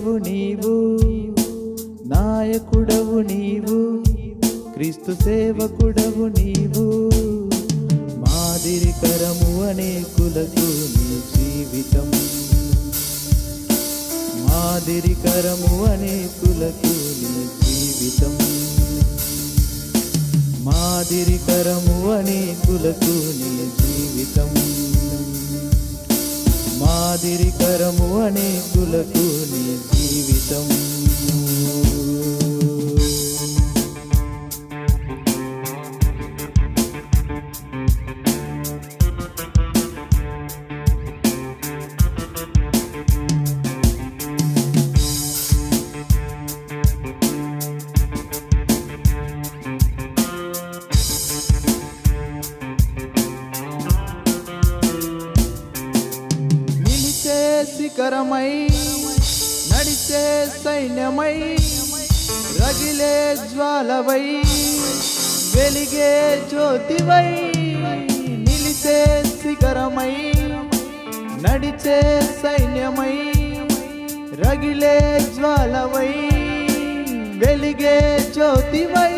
సేవకుడవు నీవు, నాయకుడవు నీవు, క్రీస్తు సేవకుడవు నీవు. మాదిరికరము అనేకులకు నీ జీవితం, మాదిరికరము అనేకులకు నీ జీవితం, మాదిరికరము అనేకులకు నీ జీవితం, మాదిరికరము అనేకులకు నీ జీవితం. శిఖరమై నడిచే సైన్యమై, రగిలే జ్వాలవై, వెలిగే జ్యోతివై. నిలిచే శిఖరమై నడిచే సైన్యమై, రగిలే జ్వాలవై, వెలిగే జ్యోతివై.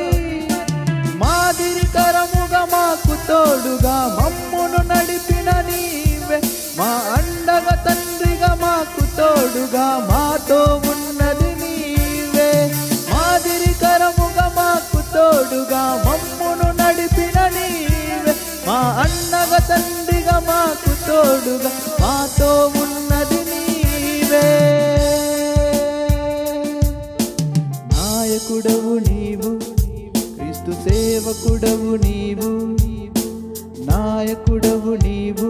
మాదిరికరముగా మాకు తోడుగా మమ్మును నడిపిన నీవే, మా అండగా తండ్రిగా మాకు తోడుగా మాతో ఉన్నది నీవే. మాదిరికరముగా మాకు తోడుగా మమ్మును నడిపిన నీవే, మా అండగా తండ్రిగా మాకు తోడుగా మాతో ఉన్నది నీవే. నాయకుడవు నీవు, క్రీస్తు సేవకుడవు నీవు, నాయకుడవు నీవు,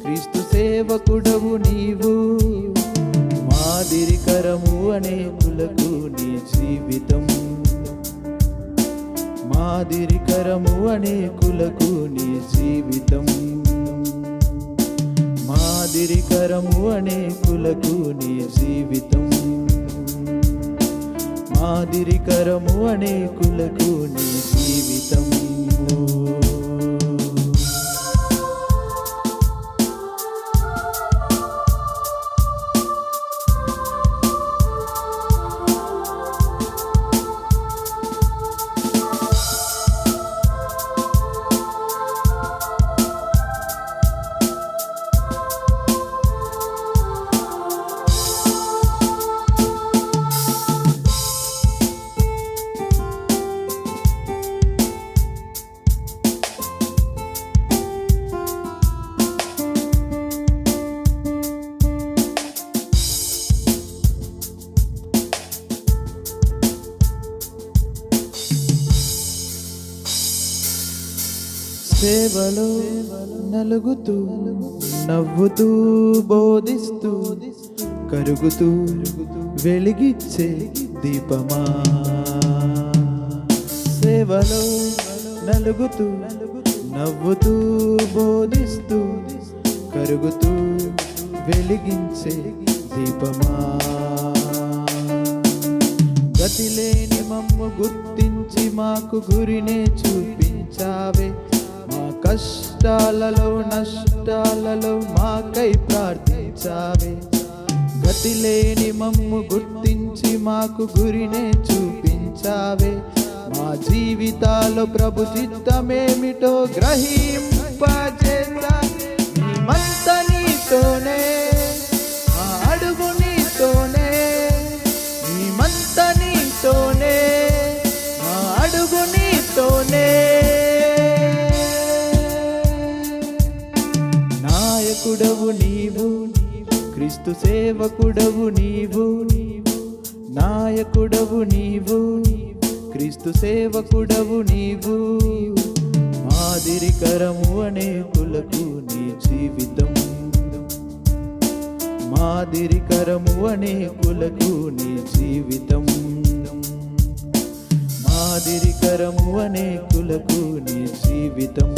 క్రీస్తు సేవకుడవు నీవు. మాదిరికరము అనేకులకు నీ జీవితం, మాదిరికరము అనేకులకు నీ జీవితం, మాదిరికరము అనేకులకు నీ జీవితం, మాదిరికరము అనేకులకు నీ జీవితం. సేవలో నలుగుతూ నవ్వుతూ బోధిస్తూ కరుగుతూ వెలిగిచ్చే దీపమా. సేవలో నలుగుతూ నవ్వుతూ బోధిస్తూ కరుగుతూ వెలిగించే దీపమా. గతిలేని మమ్ము గుర్తించి మాకు గురినే చూపించావే, మా కష్టాలలో నష్టాలలో మాకై ప్రార్థించావే. గతిలేని మమ్ము గుర్తించి మాకు గురినే చూపించావే, మా జీవితాల్లో ప్రభు చిత్తమేమిటో గ్రహింపజేసా. నీమంత నీతోనే, మా అడుగు నీతోనే, నీమంత నీతోనే, మా అడుగు నీతోనే. నాయకుడవు నీవు, క్రీస్తు సేవకుడవు నీవు, నాయకుడవు నీవు, క్రీస్తు సేవకుడవు నీవు. మాదిరికరము అనేకులకు నీ జీవితం, మాదిరికరము అనేకులకు నీ జీవితం, మాదిరికరము అనేకులకు నీ జీవితం,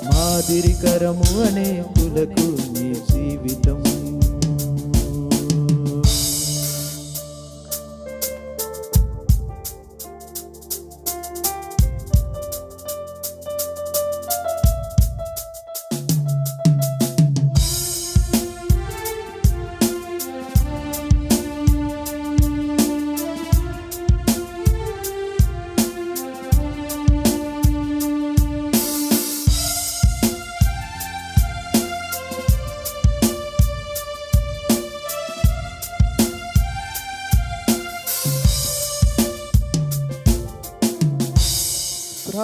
మాదిరికరము అనేకులకు నీ జీవితం.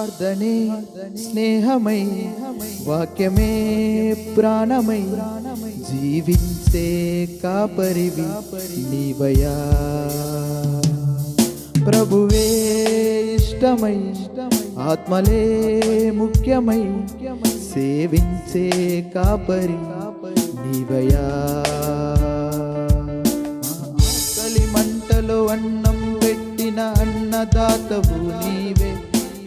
ప్రార్థనే స్నేహమై వాక్యమే ప్రాణమై జీవించే కాపరివి నీవయా. ప్రభువే ఇష్టమై ఆత్మలే ముఖ్యమై సేవించే కాపరి నీవయా. ఆకలి మంటలో అన్నం పెట్టిన అన్నదాతవు నీవే,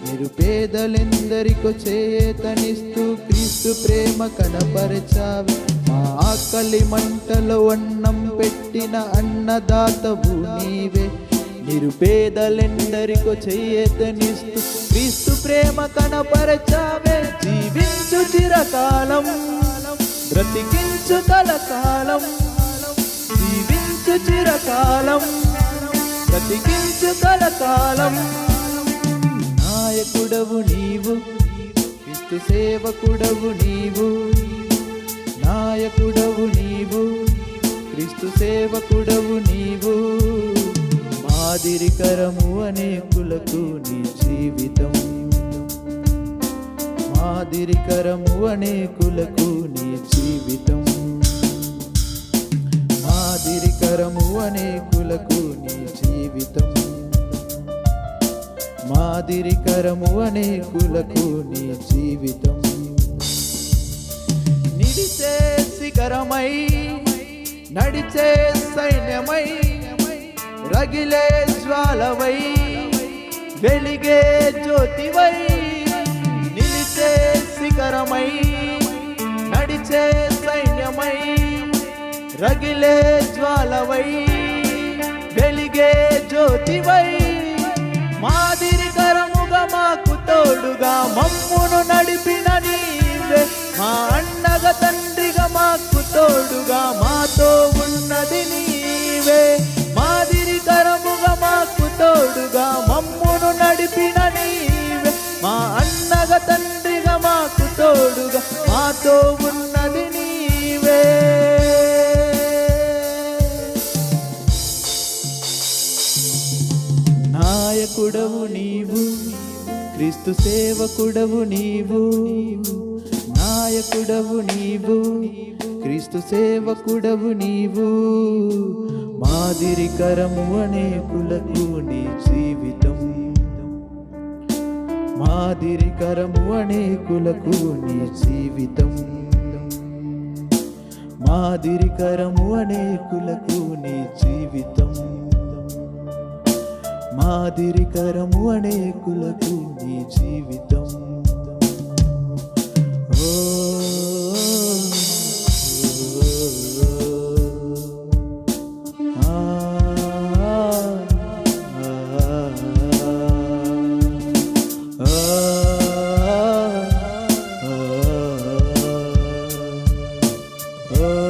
నిరుపేదలెందరికో చేతనిస్తూ క్రీస్తు ప్రేమ కనపరచావే. మా ఆకలి మంటలో అన్నం పెట్టిన అన్నదాతవు నీవే, నిరుపేదలెందరికో చేతనిస్తూ క్రీస్తు ప్రేమ కనపరచావే. జీవించు చిరకాలం బ్రతికించు కలకాలం, జీవించు చిరకాలం బ్రతికించు కలకాలం. నాయకుడవు నీవు, క్రీస్తు సేవకుడవు నీవు, నాయకుడవు నీవు, క్రీస్తు సేవకుడవు నీవు. మాదిరికరము అనేకులకు నీ జీవితం, మాదిరికరము అనేకులకు నీ జీవితం, మాదిరికరము అనేకులకు నీ జీవితం, మాదిరికరము అనేకులకు నీ జీవితం. నిలిచే శిఖరమై నడిచే సైన్యమై రగిలే జ్వాలవై వెలిగే జ్యోతివై, నిలిచే శిఖరమై నడిచే సైన్యమై రగిలే జ్వాలవై వెలిగే జ్యోతివై. మాదిరికరముగా మాకు తోడుగా మమ్మును నడిపిన నీవే, మా అన్నగా తండ్రిగా మాకు తోడుగా మాతో ఉన్నది నీవే. మాదిరికరముగా మాకు తోడుగా మమ్మును నడిపిన నీవే, మా అన్నగా తండ్రిగా మాకు తోడుగా మాతో ఉన్నది నీవే. నాయకుడవు నీవు, క్రీస్తు సేవకుడవు నీవు, నాయకుడవు నీవు, క్రీస్తు సేవకుడవు నీవు. మాదిరికరము అనేకులకు నీ జీవితం, మాదిరికరము అనేకులకు నీ జీవితం, మాదిరికరము అనేకులకు నీ జీవితం, మాదిరికరము అనేకులకు నీ జీవితం. ఓ Oh